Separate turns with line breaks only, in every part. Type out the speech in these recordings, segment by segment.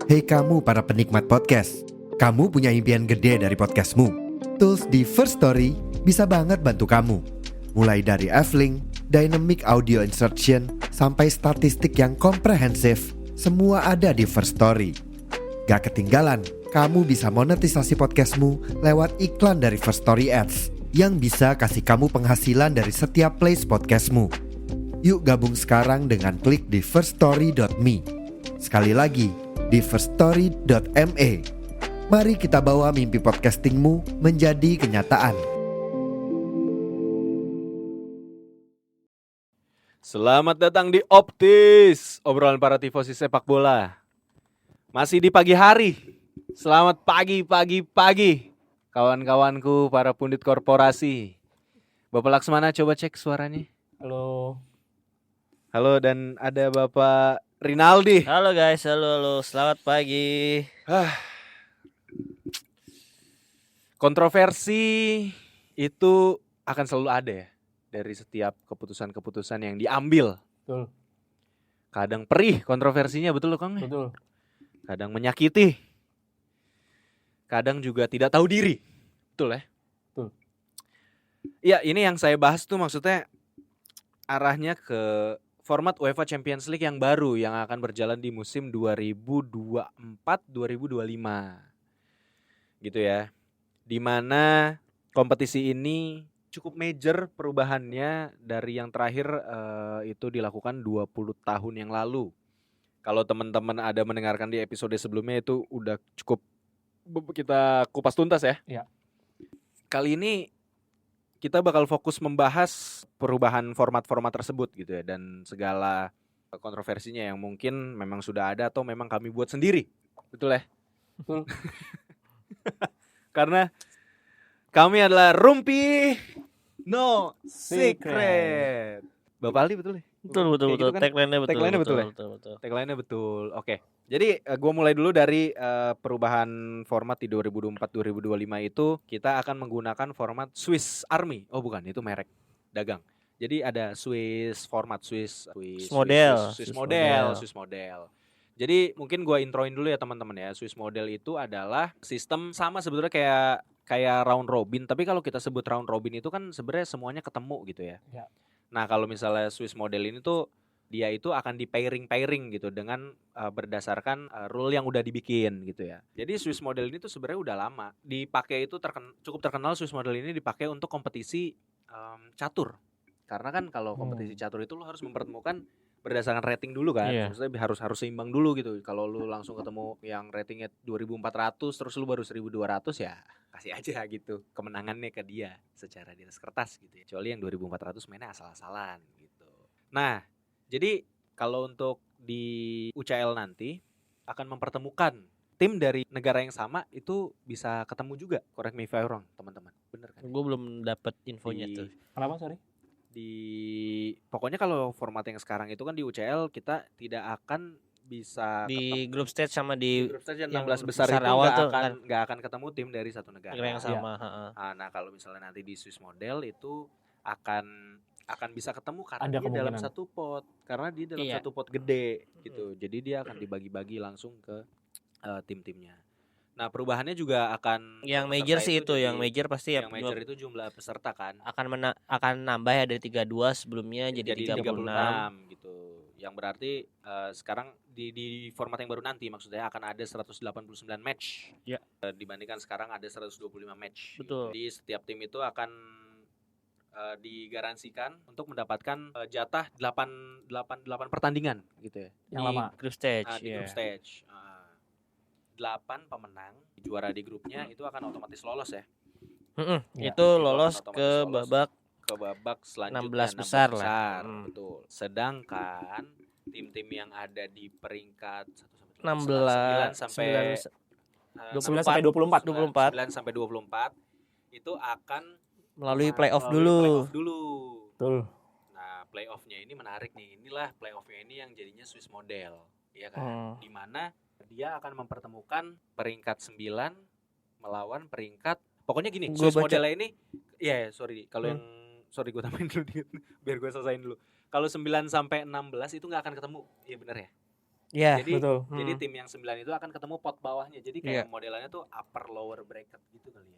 Hei kamu para penikmat podcast, kamu punya impian gede dari podcastmu. Tools di First Story bisa banget bantu kamu. Mulai dari F-Link, Dynamic Audio Insertion, sampai statistik yang komprehensif, semua ada di First Story. Gak ketinggalan, kamu bisa monetisasi podcastmu lewat iklan dari First Story Ads yang bisa kasih kamu penghasilan dari setiap plays podcastmu. Yuk gabung sekarang dengan klik di firststory.me. Sekali lagi, di firststory.me. Mari kita bawa mimpi podcastingmu menjadi kenyataan.
Selamat datang di Optis, obrolan para tifosi sepak bola. Masih di pagi hari. Selamat pagi, kawan-kawanku para pundit korporasi. Bapak Laksmana coba cek suaranya.
Halo.
Halo, dan ada Bapak Rinaldi.
Halo guys, halo. Selamat pagi.
Kontroversi itu akan selalu ada ya dari setiap keputusan-keputusan yang diambil.
Betul.
Kadang perih kontroversinya, betul loh Kang?
Betul.
Kadang menyakiti. Kadang juga tidak tahu diri. Betul ya?
Betul.
Iya, ini yang saya bahas tuh maksudnya arahnya ke format UEFA Champions League yang baru yang akan berjalan di musim 2024-2025. Gitu ya. Di mana kompetisi ini cukup major perubahannya dari yang terakhir itu dilakukan 20 tahun yang lalu. Kalau teman-teman ada mendengarkan di episode sebelumnya itu udah cukup kita kupas tuntas ya.
Iya.
Kali ini kita bakal fokus membahas perubahan format-format tersebut gitu ya, dan segala kontroversinya yang mungkin memang sudah ada atau memang kami buat sendiri. Betul ya?
Betul.
Karena kami adalah Rumpi No Secret. Bapak Ali betul ya?
Betul.
Gitu kan?
Tagline-nya betul.
Tagline-nya betul ya?
Betul.
Tagline-nya betul. Oke. Jadi gue mulai dulu dari perubahan format di 2024-2025 itu kita akan menggunakan format Swiss Army. Oh bukan, itu merek dagang. Jadi ada Swiss format, Swiss model. Jadi mungkin gue introin dulu ya teman-teman ya. Swiss model itu adalah sistem sama sebetulnya kayak round robin. Tapi kalau kita sebut round robin itu kan sebenarnya semuanya ketemu gitu ya.
Ya.
Nah kalau misalnya Swiss model ini tuh dia itu akan di pairing gitu dengan berdasarkan rule yang udah dibikin gitu ya. Jadi Swiss model ini tuh sebenarnya udah lama dipakai, itu cukup terkenal. Swiss model ini dipakai untuk kompetisi catur. Karena kan kalau kompetisi catur itu lo harus mempertemukan berdasarkan rating dulu kan.
Iya.
Maksudnya harus seimbang dulu gitu. Kalau lu langsung ketemu yang ratingnya 2400 terus lu baru 1200 ya kasih aja gitu kemenangannya ke dia secara di atas kertas gitu ya. Kecuali yang 2400 mainnya asal-asalan gitu. Nah, jadi kalau untuk di UCL nanti akan mempertemukan tim dari negara yang sama itu bisa ketemu juga. Correct me if I'm wrong, teman-teman. Bener kan?
Gue belum dapat infonya tuh. Kenapa, sorry?
Pokoknya kalau format yang sekarang itu kan di UCL kita tidak akan bisa
di grup stage sama di
grup stage yang
yang
16 besar itu
awal tuh
nggak akan ketemu tim dari satu negara
yang sama.
Nah kalau misalnya nanti di Swiss model itu akan bisa ketemu karena
Ada
dia dalam
kemungkinan.
satu pot, karena dia dalam
Iya.
satu pot gede gitu. Jadi dia akan dibagi-bagi langsung ke tim-timnya. Nah perubahannya juga akan
Yang major sih itu, yang major pasti
yang major itu jumlah peserta kan
akan nambah ya dari 32 sebelumnya jadi 36
gitu. Yang berarti sekarang di format yang baru nanti maksudnya akan ada 189 match.
Ya.
Dibandingkan sekarang ada 125 match.
Betul.
Jadi setiap tim itu akan digaransikan untuk mendapatkan jatah 8 pertandingan gitu ya.
Yang lama group stage.
Di group stage. 8 pemenang juara di grupnya itu akan otomatis lolos ya.
Ya. Itu lolos ke babak
selanjutnya
16 besar lah.
Betul. Sedangkan tim-tim yang ada di peringkat
16
sampai
19 sampai 24
9 sampai 24 itu akan
melalui playoff dulu.
Betul. Nah, playoff-nya ini menarik nih. Inilah playoff-nya ini yang jadinya Swiss model, ya kan? Di mana dia akan mempertemukan peringkat 9 melawan peringkat. Pokoknya gini, Swiss modelnya ini sorry gue tambahin dulu dikit biar gue selesain dulu. Kalau 9 sampai 16 itu enggak akan ketemu. Iya benar ya?
Iya,
Jadi
betul.
jadi tim yang 9 itu akan ketemu pot bawahnya. Jadi kayak modelannya tuh upper lower bracket gitu kali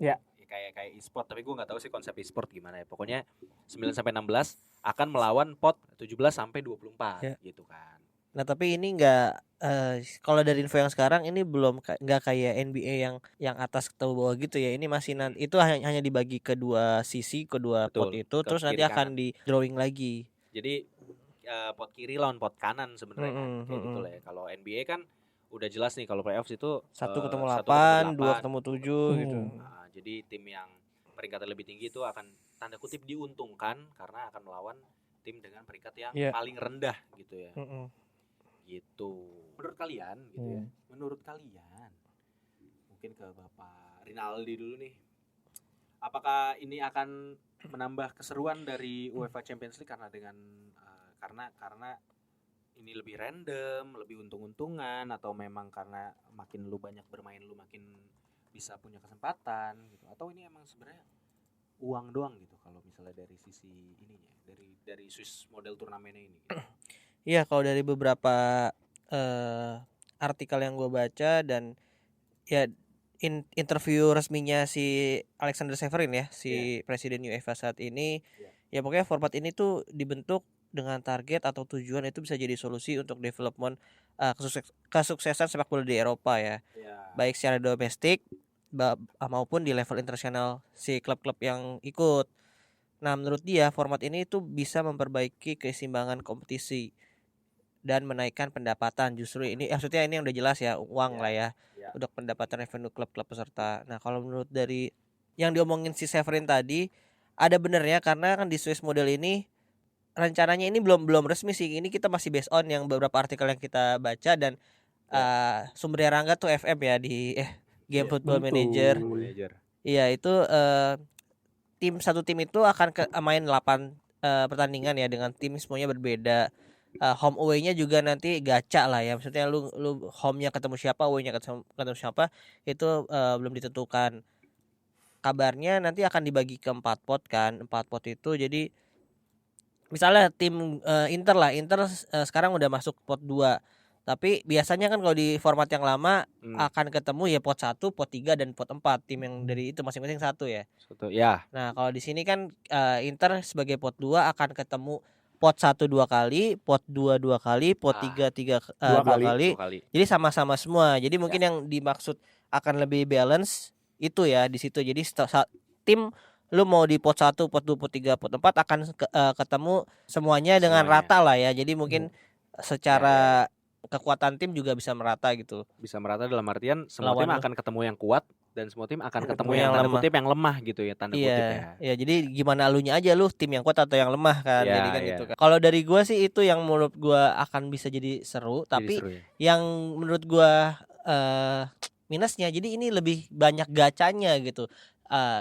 ya. Ya, kayak e-sport, tapi gue nggak tahu sih konsep e-sport gimana ya. Pokoknya 9 sampai 16 akan melawan pot 17 sampai 24 gitu kan.
Nah, tapi ini enggak kalau dari info yang sekarang ini belum enggak kayak NBA yang atas ketemu bawah gitu ya. Ini masih nanti itu hanya dibagi kedua sisi, kedua pot itu, terus nanti akan di drawing lagi.
Jadi pot kiri lawan pot kanan sebenarnya kayak gitu lah ya. Kalau NBA kan udah jelas nih kalau playoffs itu
1 ketemu 8, 2 ketemu 7 gitu.
Nah, jadi tim yang peringkatnya lebih tinggi itu akan tanda kutip diuntungkan karena akan melawan tim dengan peringkat yang paling rendah gitu ya. Gitu. Menurut kalian gitu ya. Menurut kalian mungkin ke Bapak Rinaldi dulu nih. Apakah ini akan menambah keseruan dari UEFA Champions League karena karena ini lebih random, lebih untung-untungan, atau memang karena makin lu banyak bermain lu makin bisa punya kesempatan gitu, atau ini emang sebenarnya uang doang gitu kalau misalnya dari sisi ininya, dari Swiss model turnamennya ini gitu.
Iya, kalau dari beberapa artikel yang gue baca dan ya interview resminya si Alexander Severin ya, si presiden UEFA saat ini, ya pokoknya format ini tuh dibentuk dengan target atau tujuan itu bisa jadi solusi untuk development kesuksesan sepak bola di Eropa ya. Baik secara domestik maupun di level internasional si klub-klub yang ikut. Nah, menurut dia format ini tuh bisa memperbaiki keseimbangan kompetisi dan menaikkan pendapatan. Justru ini maksudnya ini yang udah jelas ya, uang lah ya untuk pendapatan revenue klub-klub peserta. Nah, kalau menurut dari yang diomongin si Severin tadi ada benernya, karena kan di Swiss model ini rencananya ini belum resmi sih. Ini kita masih based on yang beberapa artikel yang kita baca dan sumbernya Rangga tuh FM ya di Game Football Manager. Iya, itu satu tim itu akan main 8 pertandingan ya dengan tim semuanya berbeda. Home away-nya juga nanti gacha lah ya. Maksudnya lu home-nya ketemu siapa, away-nya ketemu siapa itu belum ditentukan. Kabarnya nanti akan dibagi ke 4 pot kan. 4 pot itu jadi misalnya tim Inter sekarang udah masuk pot 2. Tapi biasanya kan kalau di format yang lama akan ketemu ya pot 1, pot 3 dan pot 4. Tim yang dari itu masing-masing 1 ya. Nah, kalau di sini kan Inter sebagai pot 2 akan ketemu pot 1 2 kali, pot 2 2 kali, pot 3 2 kali. Jadi sama-sama semua. Jadi mungkin yang dimaksud akan lebih balance itu ya di situ. Jadi tim lu mau di pot 1, pot 2, pot 3, pot 4 akan ketemu semuanya dengan rata lah ya. Jadi mungkin secara kekuatan tim juga bisa merata gitu.
Bisa merata dalam artian semua tim akan ketemu yang kuat dan semua tim akan ketemu yang tanda kutip yang lemah gitu ya, tanda kutip ya.
Iya, jadi gimana elunya aja lu tim yang kuat atau yang lemah kan. Jadi kan gitu kan. Kalau dari gua sih itu yang menurut gua akan bisa jadi seru, tapi yang menurut gua minusnya jadi ini lebih banyak gacanya gitu.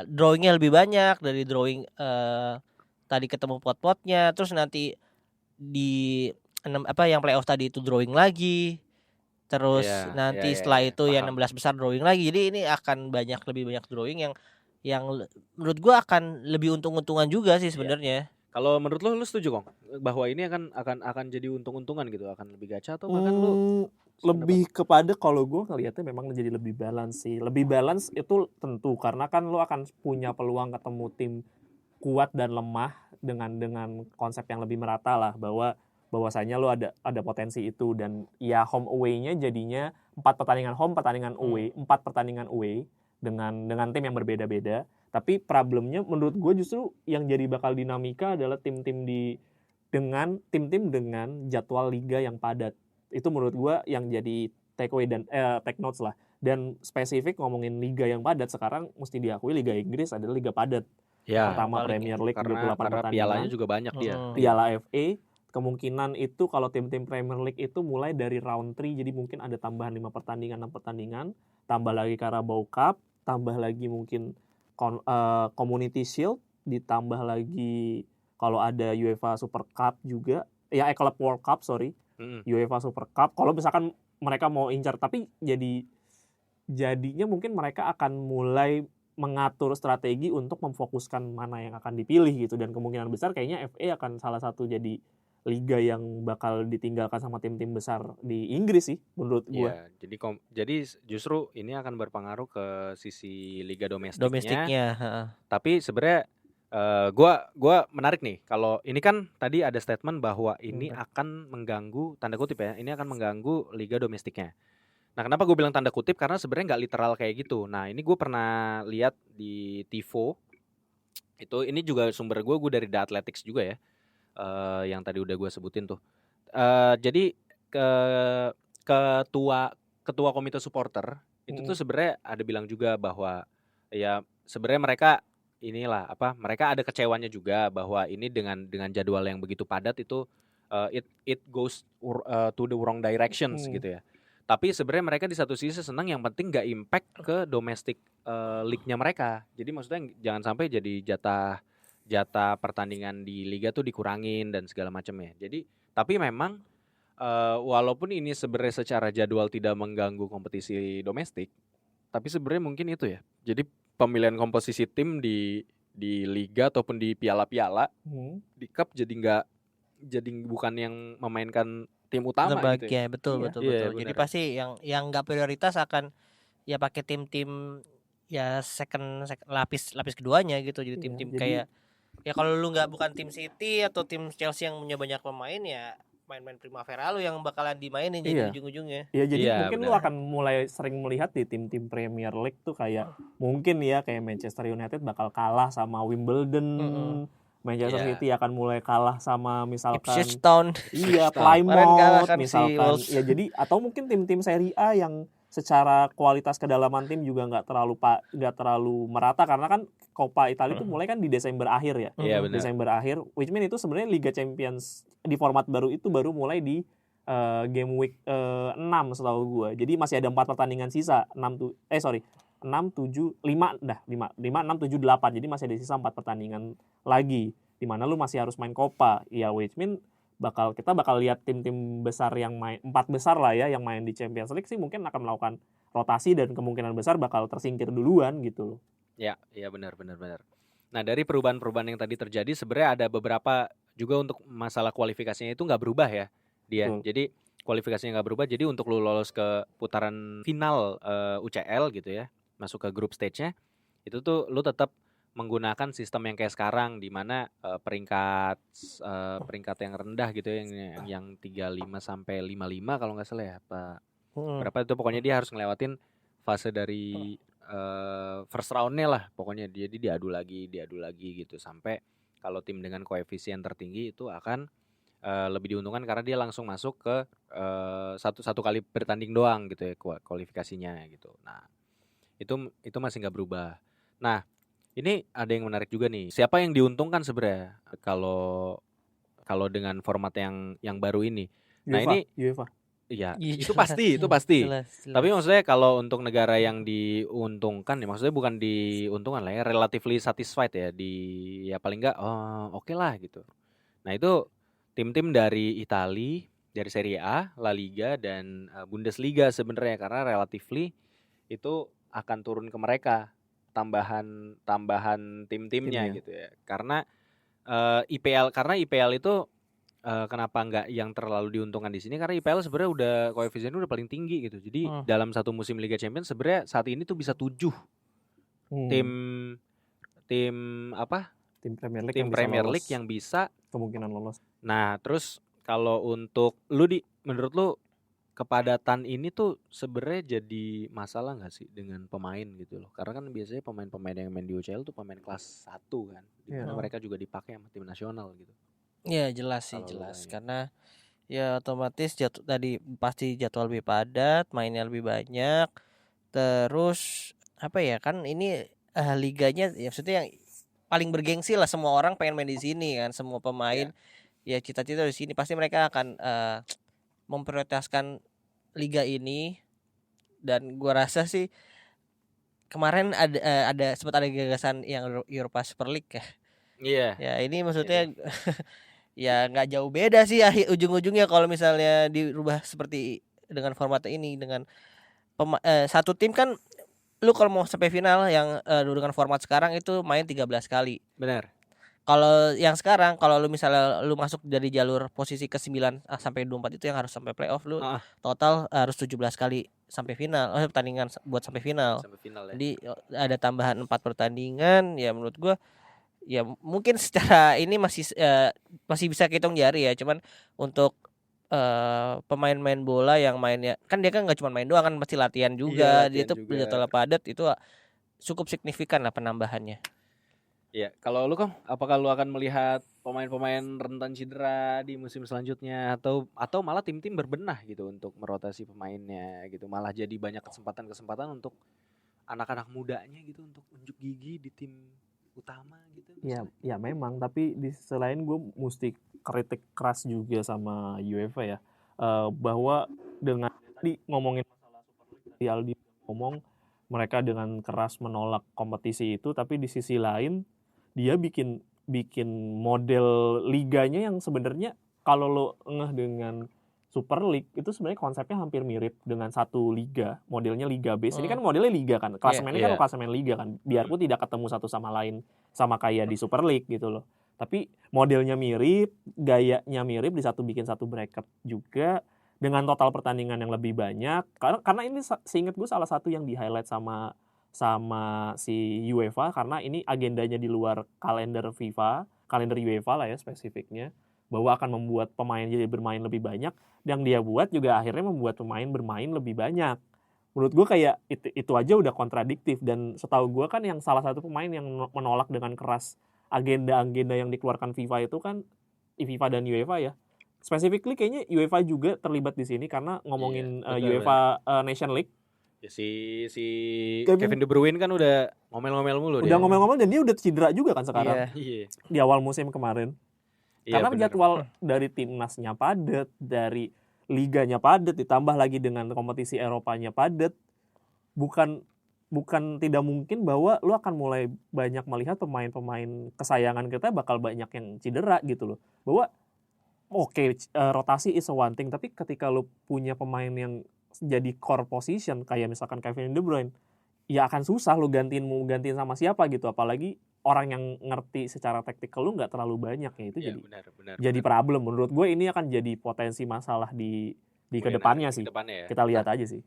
Drawingnya lebih banyak dari drawing tadi ketemu pot-potnya, terus nanti di yang playoff tadi itu drawing lagi, terus nanti setelah itu yang 16 besar drawing lagi. Jadi ini akan lebih banyak drawing yang menurut gua akan lebih untung-untungan juga sih sebenarnya.
Kalau menurut lu setuju Kong bahwa ini akan jadi untung-untungan gitu, akan lebih gacha atau bahkan lu
lebih kepada kalau gue ngelihatnya memang jadi lebih balance sih. Lebih balance itu tentu karena kan lo akan punya peluang ketemu tim kuat dan lemah dengan konsep yang lebih merata lah, bahwasanya lo ada potensi itu. Dan ya home away-nya jadinya 4 pertandingan home, pertandingan away, 4 pertandingan away dengan tim yang berbeda-beda. Tapi problemnya menurut gue justru yang jadi bakal dinamika adalah tim-tim dengan jadwal liga yang padat. Itu menurut gue yang jadi take away dan take notes lah. Dan spesifik ngomongin liga yang padat, sekarang mesti diakui Liga Inggris adalah liga padat. Pertama Premier League 28 pertandingan.
Pialanya juga banyak dia.
Piala FA kemungkinan itu kalau tim-tim Premier League itu mulai dari round 3, jadi mungkin ada tambahan 5 pertandingan, 6 pertandingan, tambah lagi Carabao Cup, tambah lagi mungkin Community Shield, ditambah lagi kalau ada UEFA Super Cup juga, Club World Cup UEFA Super Cup. Kalau misalkan mereka mau incar, tapi jadinya mungkin mereka akan mulai mengatur strategi untuk memfokuskan mana yang akan dipilih gitu. Dan kemungkinan besar kayaknya FA akan salah satu jadi liga yang bakal ditinggalkan sama tim-tim besar di Inggris sih menurut gue.
Iya, jadi justru ini akan berpengaruh ke sisi liga domestiknya.
Domestiknya, heeh.
Tapi sebenarnya gua menarik nih kalau ini kan tadi ada statement bahwa ini akan mengganggu, tanda kutip ya, ini akan mengganggu liga domestiknya. Nah, kenapa gue bilang tanda kutip? Karena sebenarnya nggak literal kayak gitu. Nah, ini gue pernah lihat di Tifo. Ini juga sumber gue dari The Athletics juga ya. Yang tadi udah gue sebutin tuh. Jadi ketua komite supporter itu tuh sebenarnya ada bilang juga bahwa ya sebenarnya mereka ada kecewanya juga bahwa ini dengan jadwal yang begitu padat itu it goes to the wrong directions gitu ya. Tapi sebenarnya mereka di satu sisi senang, yang penting nggak impact ke domestic league-nya mereka. Jadi maksudnya jangan sampai jadi jatah pertandingan di liga tuh dikurangin dan segala macamnya. Jadi tapi memang walaupun ini sebenarnya secara jadwal tidak mengganggu kompetisi domestik, tapi sebenarnya mungkin itu ya. Jadi pemilihan komposisi tim di liga ataupun di piala-piala di cup jadi bukan yang memainkan tim utama gitu ya.
Betul.
Iya,
Jadi
benar.
pasti yang nggak prioritas akan ya pakai tim-tim ya second lapis keduanya gitu. Jadi tim-tim kayak ya kalau lu bukan tim City atau tim Chelsea yang punya banyak pemain, ya main-main Primavera lu yang bakalan dimainin jadi ujung-ujungnya.
Ya jadi mungkin lu
benar.
akan mulai sering melihat di tim-tim Premier League tuh kayak mungkin ya kayak Manchester United bakal kalah sama Wimbledon. Manchester City akan mulai kalah sama misalkan
Ipswich Town.
Plymouth
kan
misalkan. Ya jadi atau mungkin tim-tim Serie A yang secara kualitas kedalaman tim juga nggak terlalu merata, karena kan Coppa Italia itu mulai kan di Desember akhir ya.
Iya, benar.
Desember akhir, which mean itu sebenarnya Liga Champions di format baru itu baru mulai di game week 6 setahu gue. Jadi masih ada 4 pertandingan sisa. 6, 7, 5, 6, 7, 8. Jadi masih ada sisa 4 pertandingan lagi, di mana lu masih harus main Copa. Ya, which mean kita bakal lihat tim-tim besar yang main, 4 besar lah ya yang main di Champions League sih mungkin akan melakukan rotasi dan kemungkinan besar bakal tersingkir duluan gitu loh.
Ya, benar. Nah, dari perubahan-perubahan yang tadi terjadi sebenarnya ada beberapa juga untuk masalah kualifikasinya itu nggak berubah ya dia. Jadi kualifikasinya nggak berubah. Jadi untuk lu lolos ke putaran final UCL gitu ya, masuk ke group stage-nya, itu tuh lu tetap menggunakan sistem yang kayak sekarang, di mana peringkat yang rendah gitu ya, yang 35 sampai 55 kalau nggak salah ya, berapa itu pokoknya dia harus ngelewatin fase dari first round-nya lah, pokoknya dia diadu lagi gitu, sampai kalau tim dengan koefisien tertinggi itu akan lebih diuntungkan karena dia langsung masuk ke satu kali bertanding doang gitu ya kualifikasinya gitu. Nah, itu masih nggak berubah. Nah, ini ada yang menarik juga nih. Siapa yang diuntungkan sebenarnya kalau dengan format yang baru ini? Nah, ini
UEFA.
Iya, itu pasti.
Jelas.
Tapi maksudnya kalau untuk negara yang diuntungkan ya, maksudnya bukan diuntungkan lah ya, relatively satisfied ya, ya paling nggak oke lah gitu. Nah, itu tim-tim dari Italia, dari Serie A, La Liga dan Bundesliga sebenarnya, karena relatively itu akan turun ke mereka tambahan tim-timnya gitu ya. Karena IPL itu kenapa nggak yang terlalu diuntungkan di sini, karena IPL sebenarnya udah koefisiennya udah paling tinggi gitu. Jadi dalam satu musim Liga Champions sebenarnya saat ini tuh bisa 7 tim Premier League yang bisa
kemungkinan lolos.
Nah, terus kalau untuk menurut lu kepadatan ini tuh sebenarnya jadi masalah nggak sih dengan pemain gitu loh? Karena kan biasanya pemain-pemain yang main di UCL tuh pemain kelas 1 kan, dimana mereka juga dipakai sama tim nasional gitu.
Ya jelas sih, karena ya otomatis tadi pasti jadwal lebih padat, mainnya lebih banyak, terus apa ya, kan ini liganya ya maksudnya yang paling bergengsi lah, semua orang pengen main di sini kan, semua pemain ya cita-cita di sini, pasti mereka akan memprioritaskan liga ini. Dan gua rasa sih kemarin ada sempat ada gagasan yang Europa Super League ya.
Iya.
Ya ini maksudnya ya nggak jauh beda sih ujung-ujungnya kalau misalnya dirubah seperti dengan format ini, dengan satu tim kan lu kalau mau sampai final yang dengan format sekarang itu main 13 kali.
Benar.
Kalau yang sekarang, kalau lu misalnya lu masuk dari jalur posisi ke-9 sampai 24 itu yang harus sampai playoff, lu
Ah.
total harus 17 kali sampai final. Pertandingan buat sampai final.
Sampai final ya.
Jadi ada tambahan 4 pertandingan, ya menurut gua ya mungkin secara ini masih bisa hitung jari ya. Cuman untuk pemain-main bola yang mainnya kan dia kan nggak cuma main doang kan, pasti latihan juga. Dia
latihan
tuh
juga.
jadwal padat itu cukup signifikan lah penambahannya.
Iya, kalau lu Kong, apakah lu akan melihat pemain-pemain rentan cedera di musim selanjutnya atau malah tim-tim berbenah gitu untuk merotasi pemainnya gitu, malah jadi banyak kesempatan untuk anak-anak mudanya gitu untuk unjuk gigi di tim utama gitu.
Ya memang, tapi di sisi lain gue mesti kritik keras juga sama UEFA ya, bahwa dengan tadi ngomongin masalah Super League, tadi Aldi ngomong mereka dengan keras menolak kompetisi itu, tapi di sisi lain dia bikin model liganya yang sebenarnya kalau lo ngeh dengan Super League itu sebenarnya konsepnya hampir mirip dengan satu liga, modelnya liga base. Ini kan modelnya liga kan, klasemennya kan klasemen liga kan, biarpun tidak ketemu satu sama lain sama kayak di Super League gitu loh. Tapi modelnya mirip, gayanya mirip, di satu bikin satu bracket juga dengan total pertandingan yang lebih banyak. Karena ini seingat gue salah satu yang di highlight sama si UEFA, karena ini agendanya di luar kalender FIFA, kalender UEFA lah ya spesifiknya, bahwa akan membuat pemain jadi bermain lebih banyak, yang dia buat juga akhirnya membuat pemain bermain lebih banyak. Menurut gue kayak itu aja udah kontradiktif, dan setahu gue kan yang salah satu pemain yang menolak dengan keras agenda-agenda yang dikeluarkan FIFA itu kan FIFA dan UEFA ya. Specifically kayaknya UEFA juga terlibat di sini karena ngomongin UEFA Nation League.
Ya si Kevin De Bruyne kan udah ngomel-ngomel mulu dia.
Udah ngomel-ngomel dan dia udah cedera juga kan sekarang.
Iya.
Di awal musim kemarin. Karena jadwal dari timnasnya padat, dari liganya padat, ditambah lagi dengan kompetisi Eropanya padat. Bukan tidak mungkin bahwa lu akan mulai banyak melihat pemain-pemain kesayangan kita bakal banyak yang cedera gitu loh. Bahwa rotasi is a one thing, tapi ketika lu punya pemain yang jadi core position kayak misalkan Kevin De Bruyne, ya akan susah lu gantiin sama siapa gitu, apalagi orang yang ngerti secara taktikal lu nggak terlalu banyak ya, itu jadi problem. Menurut gue ini akan jadi potensi masalah di kedepannya sih.
Ya.
Kita lihat aja sih.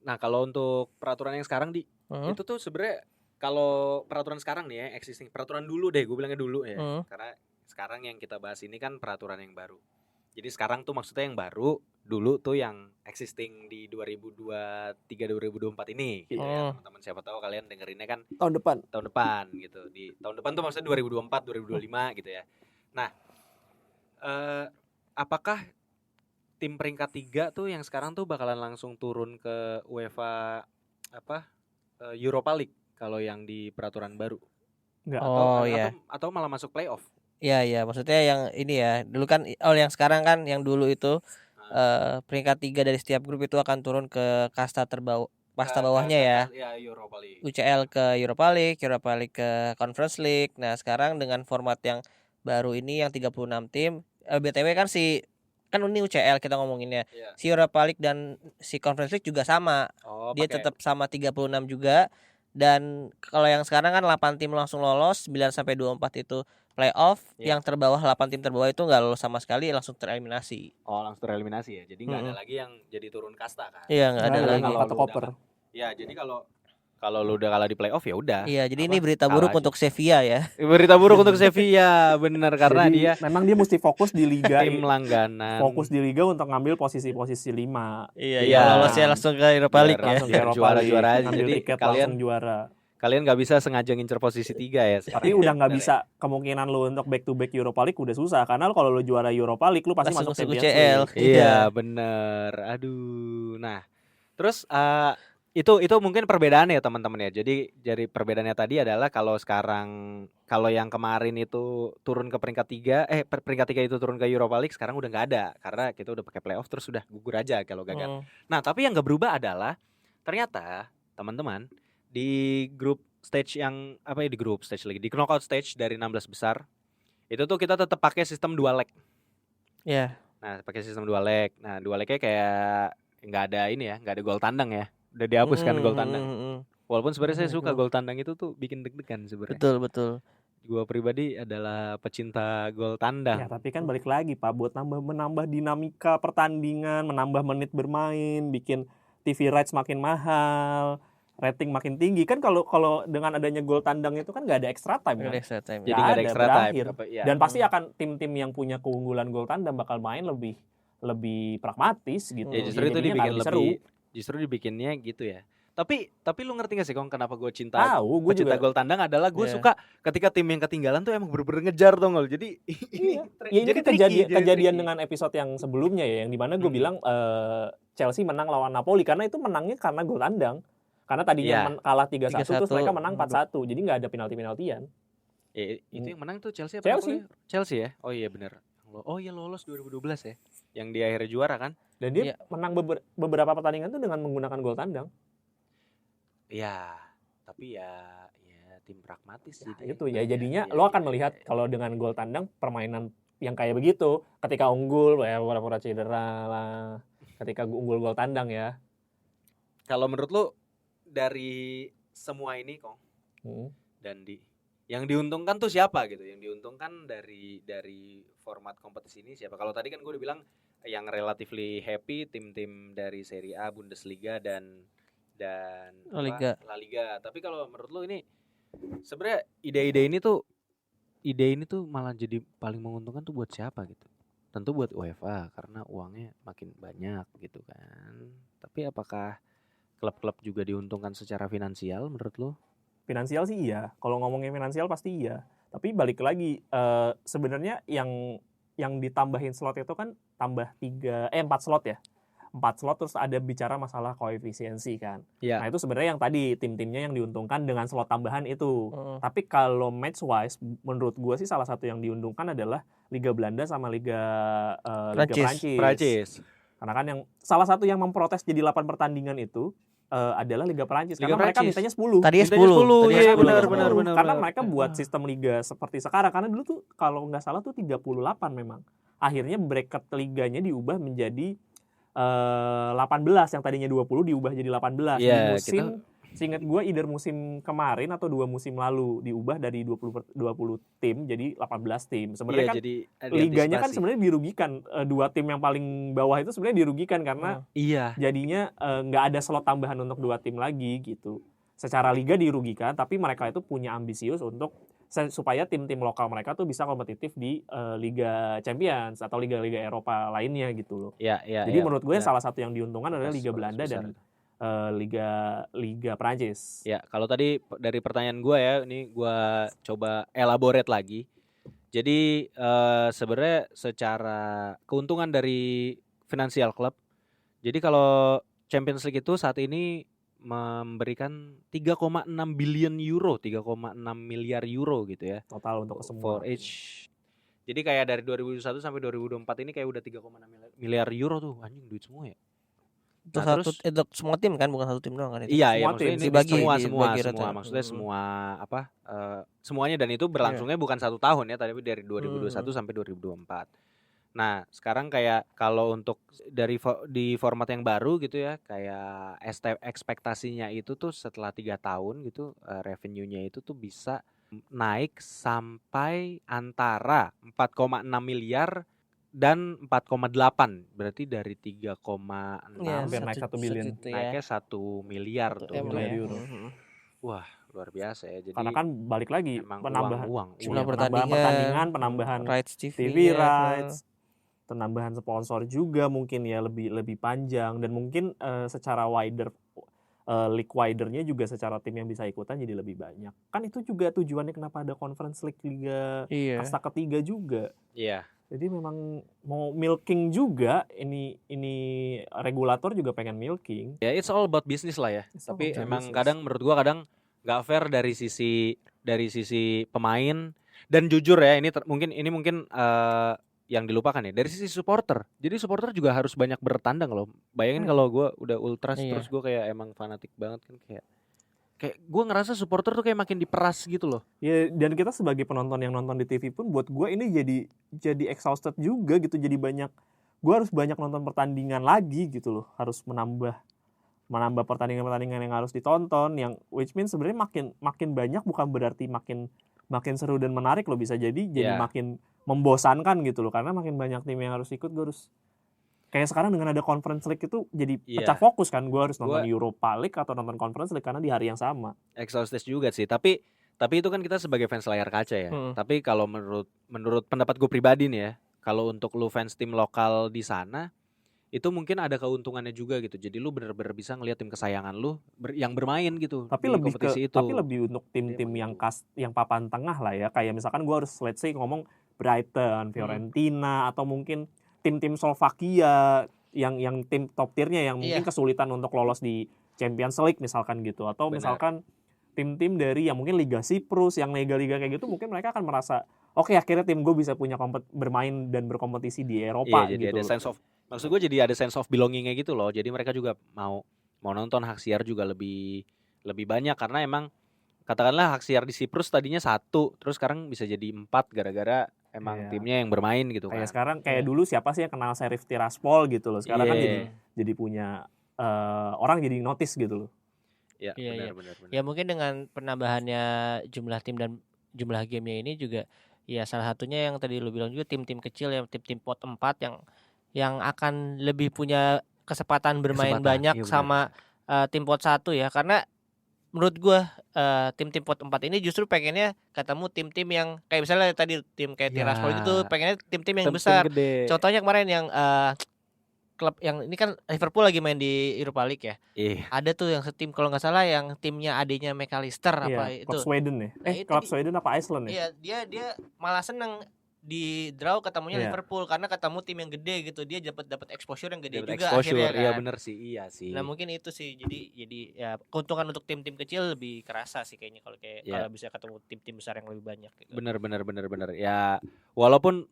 Nah kalau untuk peraturan yang sekarang itu tuh sebenarnya kalau peraturan sekarang nih ya, existing peraturan dulu deh, gue bilangnya dulu ya, karena sekarang yang kita bahas ini kan peraturan yang baru. Jadi sekarang tuh maksudnya yang baru, dulu tuh yang existing di 2023-2024 ini gitu ya, teman-teman. Siapa tahu kalian dengerinnya kan tahun depan gitu. Di tahun depan tuh maksudnya 2024-2025 gitu ya. Nah, apakah tim peringkat 3 tuh yang sekarang tuh bakalan langsung turun ke UEFA Europa League kalau yang di peraturan baru?
Enggak.
Atau malah masuk playoff?
Iya, maksudnya yang ini ya, dulu kan yang sekarang kan, yang dulu itu peringkat 3 dari setiap grup itu akan turun ke kasta bawahnya ya.
Europa League.
UCL ke Europa League ke Conference League. Nah, sekarang dengan format yang baru ini yang 36 tim, BTW kan ini UCL kita ngomonginnya. Si Europa League dan si Conference League juga sama. Dia tetap sama 36 juga. Dan kalau yang sekarang kan 8 tim langsung lolos, 9 sampai 24 itu playoff, yang terbawah 8 tim terbawah itu nggak lolos sama sekali, langsung tereliminasi.
Langsung tereliminasi ya. Jadi nggak ada lagi yang jadi turun kasta kan?
Iya, nggak ada lagi.
Ya, jadi kalau lu udah kalah di playoff ya udah.
Iya, jadi ini berita buruk untuk Sevilla ya.
Berita buruk untuk Sevilla, benar, karena
jadi, memang dia mesti fokus di liga.
Tim langganan.
Fokus di liga untuk ngambil posisi 5.
Iya, lolosnya langsung ke Europa League ya.
Biar juara-juara aja. Jadi
kalian juara.
Kalian nggak bisa sengaja ngincer posisi 3 ya.
Tapi udah nggak bisa, kemungkinan lu untuk back to back Europa League udah susah, karena kalau lu juara Europa League lu pasti masuk Champions League.
Iya, bener. Aduh. Nah, terus itu mungkin perbedaannya ya teman-teman ya. Jadi dari perbedaannya tadi adalah kalau yang kemarin itu turun ke peringkat 3, peringkat 3 itu turun ke Europa League, sekarang udah nggak ada karena kita udah pakai playoff, terus udah gugur aja kalau gagal. Nah, tapi yang nggak berubah adalah ternyata teman-teman di grup stage di knockout stage dari 16 besar itu tuh kita tetap pakai sistem 2 leg.
Iya.
Nah, pakai sistem 2 leg. Nah, 2 legnya kayak nggak ada gol tandang ya. Udah dihapus kan gol tandang. Walaupun sebenarnya saya suka gol tandang itu tuh bikin deg-degan sebenarnya.
Betul.
Gua pribadi adalah pecinta gol tandang.
Ya tapi kan balik lagi Pak, buat menambah dinamika pertandingan, menambah menit bermain, bikin TV rights makin mahal, rating makin tinggi. Kan kalau dengan adanya gol tandang itu kan nggak ada extra time
Nggak
kan?
ada extra time.
Jadi
Nggak
nggak ada
ada,
extra
berakhir.
time. Ya.
Dan pasti akan tim-tim yang punya keunggulan gol tandang bakal main lebih pragmatis gitu.
Ya justru itu
Jadinya
dibikin
nggak seru.
justru dibikinnya gitu ya. Tapi lu ngerti gak sih Kong kenapa gue cinta
Tahu, gue
pecinta
juga.
gol tandang adalah gue
Iya.
suka ketika tim yang ketinggalan tuh emang bener-bener ngejar tuh ngol. Jadi
Iya. Ya, ini
jadi
kan
tricky, jadi
kejadian
tricky.
dengan episode yang sebelumnya ya, yang dimana gue
Hmm.
bilang Chelsea menang lawan Napoli karena itu menangnya karena gol tandang. Karena tadinya
Iya.
kalah 3-1 terus
3-1,
mereka menang 4-1. Jadi nggak ada penalti-penaltian.
itu yang menang tuh Chelsea apa
Chelsea.
Napoli? Chelsea ya? Oh iya bener. Oh iya lolos 2012 ya. Yang di akhirnya juara kan?
Dan dia
Iya.
menang beberapa pertandingan tuh dengan menggunakan gol tandang.
Iya. Tapi ya tim pragmatis
Ya,
jadi.
itu ya jadinya
Iya,
lo akan
iya,
melihat
iya.
kalau dengan gol tandang permainan yang kayak begitu. Ketika unggul ya pura-pura cedera lah. Ketika unggul gol tandang ya.
Kalau menurut lu dari semua ini Kong
Hmm.
dan yang diuntungkan tuh siapa gitu? Yang diuntungkan dari format kompetisi ini siapa? Kalau tadi kan gue udah bilang yang relatively happy tim-tim dari Serie A, Bundesliga dan
La Liga.
La Liga. Tapi kalau menurut lu ini sebenarnya ide ini tuh malah jadi paling menguntungkan tuh buat siapa gitu? Tentu buat UEFA karena uangnya makin banyak gitu kan. Tapi apakah klub-klub juga diuntungkan secara finansial menurut lu?
Finansial sih iya. Kalau ngomongin finansial pasti iya. Tapi balik lagi sebenarnya yang ditambahin slot itu kan tambah 4 slot ya. 4 slot terus ada bicara masalah koefisiensi kan.
Iya.
Nah, itu sebenarnya yang tadi tim-timnya yang diuntungkan dengan slot tambahan itu.
Heeh.
Tapi kalau match wise menurut gua sih salah satu yang diuntungkan adalah Liga Belanda sama Liga Prancis. Karena kan yang salah satu yang memprotes jadi 8 pertandingan itu adalah Liga Prancis
Liga
karena mereka
Prancis.
mintanya 10.
Tadinya
Mintanya
10.
10,
Tadinya
iya,
10.
benar,
Mintanya
benar,
10.
benar,
Karena
benar.
mereka buat sistem liga seperti sekarang. Karena dulu tuh kalau nggak salah tuh 38 memang. Akhirnya bracket liganya diubah menjadi 18, yang tadinya 20 diubah jadi 18.
Iya,
Di musim seingat gue either musim kemarin atau 2 musim lalu diubah dari 20 tim jadi 18 tim. Sebenarnya
Iya,
kan
jadi
liganya kan
diantisipasi.
sebenarnya dirugikan. 2 tim yang paling bawah itu sebenarnya dirugikan karena
Iya.
jadinya nggak ada slot tambahan untuk 2 tim lagi gitu. Secara liga dirugikan, tapi mereka itu punya ambisius untuk supaya tim-tim lokal mereka tuh bisa kompetitif di Liga Champions atau liga-liga Eropa lainnya gitu loh.
Iya.
Jadi menurut gue
benar.
salah satu yang diuntungkan adalah Liga
Protes
Belanda
besar.
dan Liga Prancis.
Ya, kalau tadi dari pertanyaan gue ya, ini gue coba elaborate lagi. Jadi sebenarnya secara keuntungan dari financial club, jadi kalau Champions League itu saat ini memberikan 3,6 billion euro, 3,6 miliar euro gitu ya.
Total untuk
For
semua.
each. Jadi kayak dari 2001 sampai 2024 ini kayak udah 3,6 miliar euro tuh, anjing duit semua ya.
Itu
Nah,
satu itu semua tim kan, bukan satu tim doang kan itu.
Iya,
Semua
maksudnya
tim
ini
dibagi,
semua
dibagi rata.
maksudnya
Hmm.
semua semuanya dan itu berlangsungnya bukan 1 tahun ya, tapi dari 2021 sampai 2024. Nah, sekarang kayak kalau untuk di format yang baru gitu ya, kayak ekspektasinya itu tuh setelah 3 tahun gitu revenue-nya itu tuh bisa naik sampai antara 4,6 miliar dan 4,8, berarti dari 3,6
Iya,
hampir naik 1 billion.
segitu ya.
naiknya 1 miliar tuh.
miliar
ya.
euro.
Mhm.
Wah, luar biasa ya. Jadi
Karena kan balik lagi
emang
penambahan
uang.
Jumlah
penambahan pertandingan, penambahan
Rights TV,
TV
ya.
rights, penambahan sponsor juga mungkin ya lebih panjang dan mungkin secara wider league widernya juga secara tim yang bisa ikutan jadi lebih banyak. Kan itu juga tujuannya kenapa ada Conference League Liga
Iya.
kasta ketiga juga.
Iya.
Jadi memang mau milking juga ini regulator juga pengen milking.
Ya it's all about business lah ya.
It's all
Tapi
about
emang
business.
kadang menurut gua nggak fair dari sisi pemain dan jujur ya ini mungkin yang dilupakan ya dari sisi supporter. Jadi supporter juga harus banyak bertandang loh. Bayangin kalau gua udah ultras
Iya.
terus gua kayak emang fanatik banget kan kayak gua ngerasa supporter tuh kayak makin diperas gitu loh.
Ya dan kita sebagai penonton yang nonton di TV pun buat gue ini jadi exhausted juga gitu, jadi gue harus banyak nonton pertandingan lagi gitu loh, harus menambah pertandingan yang harus ditonton, yang which means sebenarnya makin banyak bukan berarti makin makin seru dan menarik loh, bisa jadi
Iya.
makin membosankan gitu loh, karena makin banyak tim yang harus ikut. Gue harus kayak sekarang dengan ada Conference League itu jadi
Iya.
pecah fokus kan, gue harus nonton
Gua-
Europa League atau nonton Conference League karena di hari yang sama.
Exhausted juga sih, tapi itu kan kita sebagai fans layar kaca ya. Tapi kalau menurut pendapat gue pribadi nih ya, kalau untuk lu fans tim lokal di sana, itu mungkin ada keuntungannya juga gitu. Jadi lu bener-bener bisa ngelihat tim kesayangan lu yang bermain gitu
Tapi
di
lebih
kompetisi itu.
tapi lebih untuk tim-tim yang yang papan tengah lah ya, kayak misalkan gue harus let's say ngomong Brighton, Fiorentina, atau mungkin tim-tim Slovakia yang tim top tiernya yang mungkin kesulitan untuk lolos di Champions League misalkan gitu, atau
Benar.
misalkan tim-tim dari yang mungkin Liga Siprus, yang liga-liga kayak gitu, mungkin mereka akan merasa oke, akhirnya tim gue bisa punya bermain dan berkompetisi di Eropa
Iya, jadi
gitu.
ada sense of, maksud gue jadi ada sense of belongingnya gitu loh. Jadi mereka juga mau nonton, hak siar juga lebih banyak, karena emang katakanlah hak siar di Siprus tadinya 1, terus sekarang bisa jadi 4 gara-gara emang
Iya.
timnya yang bermain gitu kan.
Kayak sekarang kayak dulu siapa sih yang kenal Sheriff Tiraspol gitu loh. Sekarang kan
Iya.
jadi punya orang jadi notice gitu loh.
Iya,
Iya,
benar.
Ya mungkin dengan penambahannya jumlah tim dan jumlah gamenya ini juga ya salah satunya yang tadi lu bilang juga tim-tim kecil, yang tim-tim pot 4 yang akan lebih punya kesempatan bermain
Kesempatan,
banyak
iya benar.
sama tim pot 1 ya, karena menurut gua tim-tim pot 4 ini justru pengennya ketemu tim-tim yang kayak misalnya tadi tim kayak
Ya.
Tiraspol gitu, pengennya tim-tim yang
Tim
besar.
gede.
Contohnya kemarin yang klub yang ini kan Liverpool lagi main di Europa League ya.
Iya.
Ada tuh yang setim kalau nggak salah yang timnya adanya McAllister apa
Iya,
itu.
klub Sweden ya.
Nah, itu
Klub Sweden apa Iceland ya?
Iya, dia malah seneng di draw ketemunya
Iya.
Liverpool karena ketemu tim yang gede gitu. Dia dapat exposure yang gede
Dapat
juga
exposure,
akhirnya kan.
iya bener sih, iya sih.
Nah, mungkin itu sih. Jadi ya keuntungan untuk tim-tim kecil lebih kerasa sih kayaknya kalau
Iya.
kalau bisa ketemu tim-tim besar yang lebih banyak gitu.
Bener. Ya, walaupun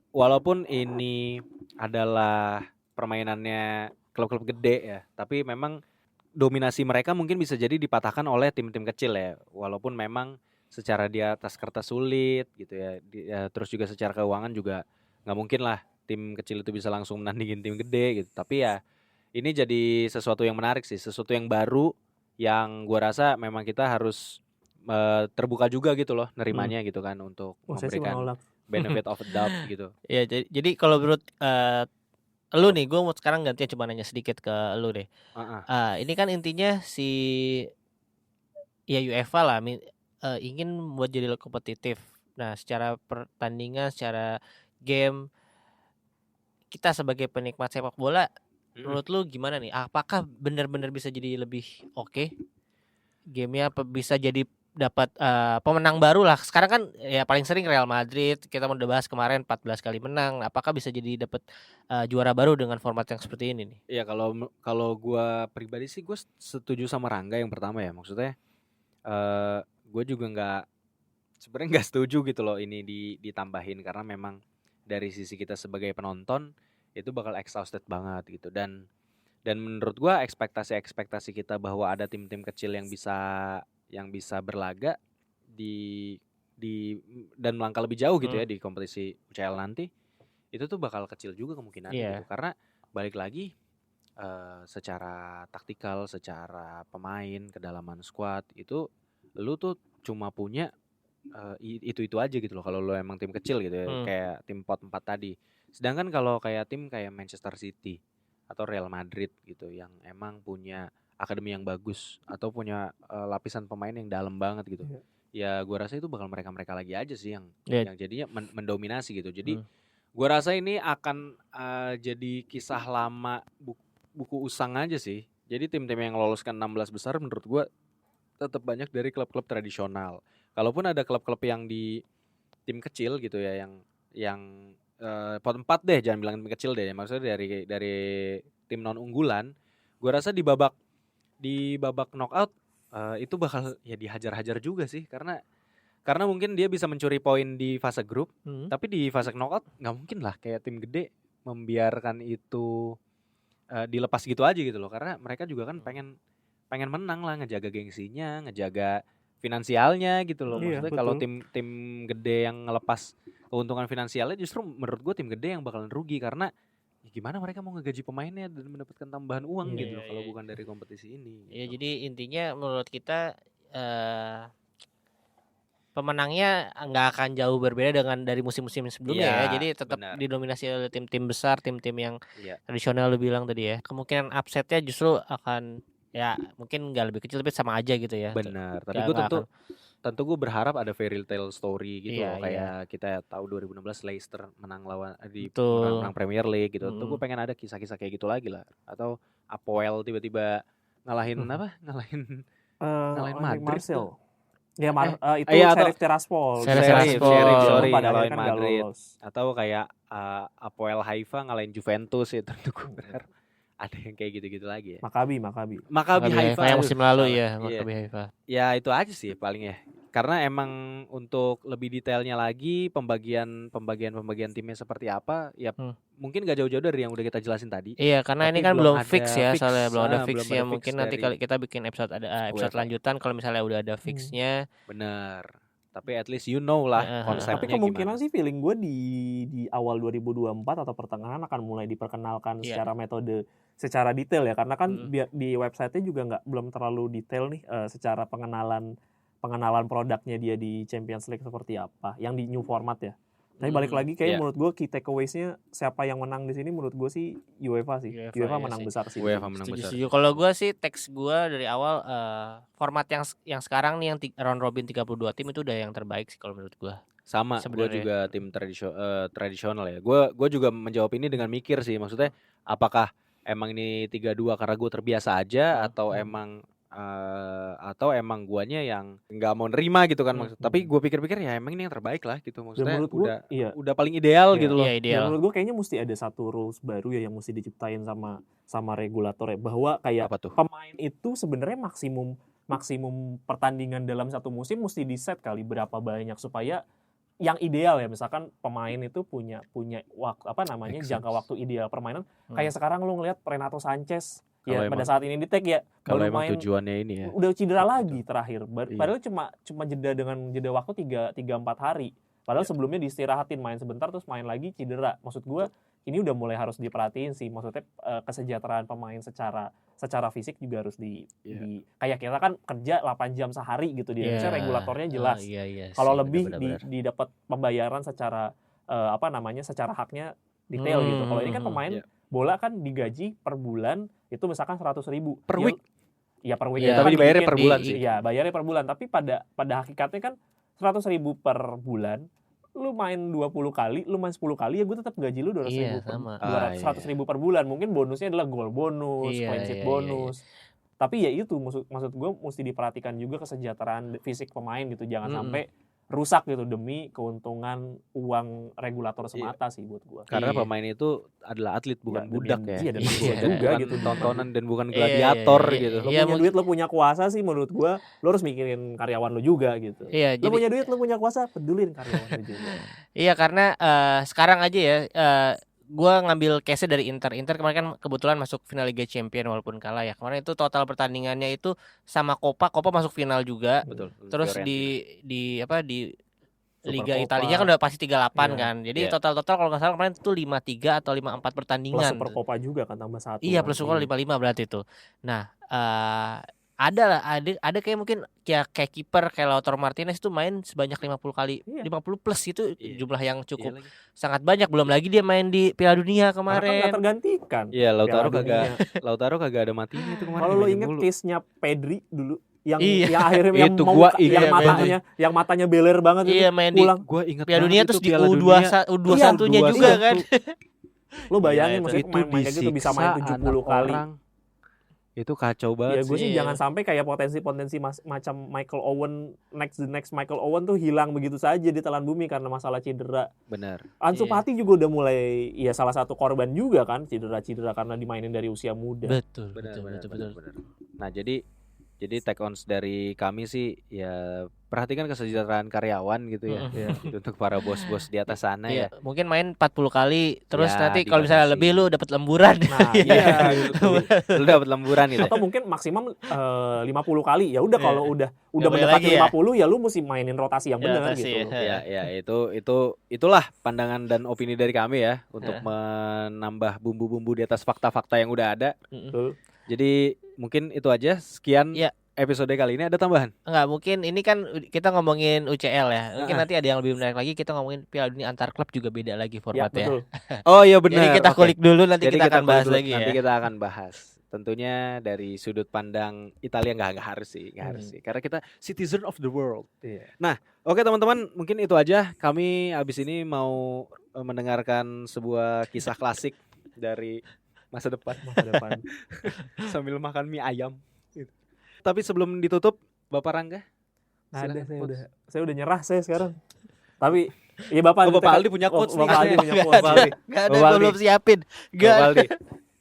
ini adalah permainannya klub-klub gede ya, tapi memang dominasi mereka mungkin bisa jadi dipatahkan oleh tim-tim kecil ya. Walaupun memang secara di atas kertas sulit gitu ya, terus juga secara keuangan juga nggak mungkin lah tim kecil itu bisa langsung menandingin tim gede gitu. Tapi ya ini jadi sesuatu yang menarik sih, sesuatu yang baru yang gua rasa memang kita harus terbuka juga gitu loh nerimanya gitu kan, untuk
Saya sih
memberikan
menolak.
benefit of the doubt gitu.
Ya, jadi kalau menurut lu nih, gue mau sekarang gantian coba nanya sedikit ke lu deh. Ini kan intinya si ya UEFA lah ingin buat jadi lebih kompetitif. Nah, secara pertandingan, secara game, kita sebagai penikmat sepak bola, menurut lu gimana nih? Apakah benar-benar bisa jadi lebih oke gamenya? Apa bisa jadi dapat pemenang baru lah? Sekarang kan ya paling sering Real Madrid, kita udah bahas kemarin 14 kali menang. Apakah bisa jadi dapat juara baru dengan format yang seperti ini nih?
Iya, kalau gua pribadi sih gue setuju sama Rangga yang pertama ya. Maksudnya gue juga sebenarnya nggak setuju gitu loh ini ditambahin, karena memang dari sisi kita sebagai penonton itu bakal exhausted banget gitu, dan menurut gua ekspektasi kita bahwa ada tim-tim kecil yang bisa berlaga di dan melangkah lebih jauh gitu ya di kompetisi UCL nanti, itu tuh bakal kecil juga kemungkinan gitu, karena balik lagi secara taktikal, secara pemain, kedalaman squad itu lu tuh cuma punya itu aja gitu loh kalau lu emang tim kecil gitu ya, kayak tim pot 4 tadi. Sedangkan kalau kayak tim kayak Manchester City atau Real Madrid gitu yang emang punya akademi yang bagus atau punya lapisan pemain yang dalam banget gitu, ya gua rasa itu bakal mereka lagi aja sih yang jadinya mendominasi gitu. Jadi gua rasa ini akan jadi kisah lama buku usang aja sih. Jadi tim-tim yang loloskan 16 besar menurut gua tetap banyak dari klub-klub tradisional. Kalaupun ada klub-klub yang di tim kecil gitu ya, yang pot 4 deh, jangan bilang tim kecil deh, maksudnya dari tim non unggulan, gua rasa di babak knockout itu bakal ya dihajar-hajar juga sih, karena mungkin dia bisa mencuri poin di fase grup, tapi di fase knockout nggak mungkin lah kayak tim gede membiarkan itu dilepas gitu aja gitu loh, karena mereka juga kan pengen menang lah, ngejaga gengsinya, ngejaga finansialnya gitu loh. Maksudnya kalau tim gede yang ngelepas keuntungan finansialnya, justru menurut gue tim gede yang bakalan rugi, karena ya gimana mereka mau ngegaji pemainnya dan mendapatkan tambahan uang gitu loh kalau bukan dari kompetisi ini.
Ya, jadi intinya menurut kita pemenangnya nggak akan jauh berbeda dengan dari musim-musim sebelumnya
Iya,
ya. Jadi tetap
benar.
didominasi oleh tim-tim besar, tim-tim yang
Iya.
tradisional lu bilang tadi ya. Kemungkinan upsetnya justru akan ya mungkin nggak lebih kecil tapi sama aja gitu ya.
Benar. Tapi
Nggak
gue
akan.
tentu gue berharap ada fairy tale story gitu
Iya,
loh, kayak kita tahu 2016 Leicester menang lawan
Betul.
menang Premier League gitu. Tentu
Mm-mm.
gue pengen ada kisah-kisah kayak gitu lagi lah. Atau Apoel tiba-tiba ngalahin
Mhm.
apa? Ngalahin
Olympique
Madrid
Marseille.
tuh.
Ya itu
iya, atau-
Sheriff Tiraspol.
Sheriff
Sheriff,
Tiraspol.
Sheriff,
Walaupun
sorry,
pada
ngalahin
akhirnya kan nggak
Madrid.
lolos.
Atau kayak Apoel Haifa ngalahin Juventus ya, tentu gue berharap ada yang kayak gitu-gitu lagi ya.
Maccabi.
Maccabi
Maccabi
Haifa
yang
aduh,
musim lalu
salah.
ya,
Iya.
Maccabi Haifa.
Ya itu aja sih paling ya. Karena emang untuk lebih detailnya lagi pembagian timnya seperti apa ya mungkin gak jauh-jauh dari yang udah kita jelasin tadi.
Iya, karena
Tapi
ini kan
belum
belum fix ya,
ada fix.
soalnya belum ada
Ah,
fix
belum
ya.
ada
Mungkin
fix
nanti
dari
kita bikin episode episode
UEFA.
lanjutan kalau misalnya udah ada fixnya.
Bener. Tapi at least you know lah konsepnya
Tapi kemungkinan
gimana.
sih feeling gue di awal 2024 atau pertengahan akan mulai diperkenalkan
Iya.
secara metode secara detail ya, karena kan
Mm-mm.
di website-nya juga belum terlalu detail nih secara pengenalan produknya dia di Champions League seperti apa yang di new format ya. Tapi balik lagi kayak
Iya.
menurut gue key takeaways-nya siapa yang menang di sini menurut gue sih UEFA sih.
UEFA,
UEFA
iya
menang
sih.
besar sih.
UEFA menang
Setuju,
besar.
setuju. Kalau gue sih teks gue dari awal format yang sekarang nih yang round robin 32 tim itu udah yang terbaik sih kalau menurut gue.
Sama, gue
Sebenarnya.
juga tim tradisional ya. Gue juga menjawab ini dengan mikir sih, maksudnya apakah emang ini 3-2 karena gue terbiasa aja atau emang guanya yang nggak mau nerima gitu kan maksud. Tapi gue pikir-pikir ya emang ini yang terbaik lah gitu, maksudnya
menurut gua,
udah paling ideal
Iya.
gitu loh.
Iya, ideal.
Dan menurut gue kayaknya mesti ada satu rules baru ya yang mesti diciptain sama regulator ya, bahwa kayak
Apa tuh?
pemain itu sebenarnya maksimum pertandingan dalam satu musim mesti di set kali berapa banyak supaya yang ideal ya, misalkan pemain itu punya waktu jangka waktu ideal permainan. Kayak sekarang lu ngelihat Renato Sanchez
Kalau
ya pada
emang-
saat ini di tag ya
Kalau
baru
emang
main
tujuannya ini ya.
udah cedera lagi terakhir.
Iya.
Padahal cuma jeda waktu 3-4 hari. Padahal sebelumnya diistirahatin, main sebentar terus main lagi cedera. Maksud gue ini udah mulai harus diperhatiin sih. Maksudnya kesejahteraan pemain secara fisik juga harus kayak kita kan kerja 8 jam sehari gitu di Indonesia, regulatornya jelas.
Iya,
Kalau
sih,
lebih
benar-benar.
didapat pembayaran secara secara haknya detail gitu. Kalau ini kan pemain
Iya.
bola kan digaji per bulan itu misalkan 100.000
Per week?
Iya per week.
Iya,
Itu
tapi
kan
dibayarnya
dibikin
per bulan
di-
sih.
Iya, bayarnya per bulan. Tapi pada hakikatnya kan 100.000 per bulan. Lu main 20 kali, lu main 10 kali ya gue tetap gaji lu 200.000
Iya, sama.
100.000 per bulan. Mungkin bonusnya adalah gol bonus,
Iya,
clean sheet
iya,
bonus. Tapi ya itu maksud gue mesti diperhatikan juga kesejahteraan fisik pemain gitu. Jangan sampai rusak gitu demi keuntungan uang regulator semata sih buat gue.
Karena
Iya.
pemain itu adalah atlet bukan budak ya.
Iya, dan
Iya,
gua
dan
juga
bukan
gitu.
tontonan dan bukan
Iya,
gladiator
iya, iya,
gitu.
Lo
Iya,
punya duit, lo punya kuasa sih menurut gua, lo harus mikirin karyawan lo juga gitu.
Iya,
Lo
jadi
punya duit, lo punya kuasa, pedulin karyawan lo juga.
iya karena sekarang aja ya gua ngambil case dari Inter kemarin kan kebetulan masuk final Liga Champion walaupun kalah ya. Kemarin itu total pertandingannya itu sama Copa masuk final juga.
Betul.
Terus
Fiorentina.
di
Super
Liga
Copa.
Italia kan udah pasti 38
Iya.
kan. Jadi
Iya.
total kalau nggak salah kemarin itu 53 atau 54
Plus
pertandingan.
Super Copa juga kan tambah satu.
Iya,
kan.
plus Super 55 berarti itu. Nah, ada kayak mungkin kayak kiper kayak Lautaro Martinez itu main sebanyak 50 kali.
Iya.
50 plus itu
Iya.
jumlah yang
Iya
cukup
lagi.
sangat banyak. Belum lagi dia main di Piala Dunia
Karena kan
kemarin.
nggak tergantikan.
Iya, Lautaro
Piala Dunia.
kagak ada matinya itu kemarin.
Kalau lo
dimainin
inget
mulu.
case-nya Pedri dulu yang
Iya.
yang akhirnya yang
Itu
mau
gua
yang
ingat
yang matanya beler banget
Iya,
itu
main di
pulang.
Gua ingat
Piala
banget
Dunia
itu
terus di
Piala
U21-nya
Dunia.
juga
Iya.
kan.
Lo bayangin
Iya,
maksudnya
Itu
pemain kayak gitu bisa main 70 kali.
orang. Itu kacau
Ya
banget
gue
sih.
sih
Iya.
jangan sampai kayak potensi-potensi macam Michael Owen the next Michael Owen tuh hilang begitu saja di telan bumi karena masalah cedera.
Benar.
Ansu
Iya.
Fati juga udah mulai ya salah satu korban juga kan cedera karena dimainin dari usia muda.
Betul,
Benar,
betul,
benar,
betul,
benar,
betul.
benar. Nah, jadi take ons dari kami sih ya perhatikan kesejahteraan karyawan gitu ya.
Iya.
Untuk para bos-bos di atas sana
Iya,
ya.
mungkin main 40 kali terus
Ya,
nanti kalau misalnya
dibatasi.
lebih lu dapat lemburan.
Nah, iya gitu.
Lu dapat lemburan gitu.
Atau mungkin maksimum 50 kali. Ya udah
Iya.
kalau udah
Nggak boleh
mendekati
lagi ya?
50 ya lu mesti mainin rotasi yang
Ya,
benar
rotasi
gitu.
ya.
Ya, itulah pandangan dan opini dari kami ya untuk
Ya.
menambah bumbu-bumbu di atas fakta-fakta yang udah ada.
Betul.
Jadi mungkin itu aja. Sekian
Ya.
episode kali ini ada tambahan?
Enggak, mungkin ini kan kita ngomongin UCL ya. Mungkin
Heeh.
nanti ada yang lebih menarik lagi, kita ngomongin Piala Dunia antar klub juga beda lagi
Ya,
formatnya.
betul.
Oh iya benar.
Jadi kita
Oke.
kulik dulu, nanti
Jadi
kita akan
kulik
bahas
dulu.
lagi ya.
Nanti kita akan bahas. Tentunya dari sudut pandang Italia nggak harus sih, nggak harus sih. Karena kita citizen of the world.
Iya.
Oke teman-teman, mungkin itu aja. Kami abis ini mau mendengarkan sebuah kisah klasik dari masa depan
Masa depan.
sambil makan mie ayam. Gitu. Tapi sebelum ditutup, Bapak Rangga.
Ada,
silakan,
saya udah nyerah saya sekarang. Tapi ya Bapak
Oh, Bapak Aldi punya quotes nih
Bapak Aldi
katanya.
punya
Nggak
quotes.
ada.
Bapak Aldi.
Gak ada,
Bapak
gue
Aldi.
belum siapin. Gak
Bapak Aldi.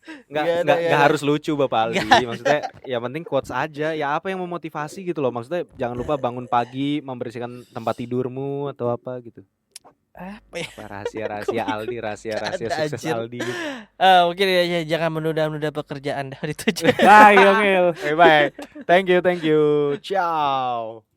Nggak ada,
Nggak
ya.
harus lucu Bapak Aldi. Maksudnya ya penting quotes aja. Ya apa yang memotivasi gitu loh. Maksudnya jangan lupa bangun pagi, membersihkan tempat tidurmu atau apa gitu.
Apa ya?
Apa rahasia-rahasia Aldi, rahasia-rahasia
Ada,
sukses
anjir.
Aldi.
Mungkin ya, jangan menunda-nunda pekerjaan dari itu.
Nah, Yongil.
Bye bye. Thank you. Ciao.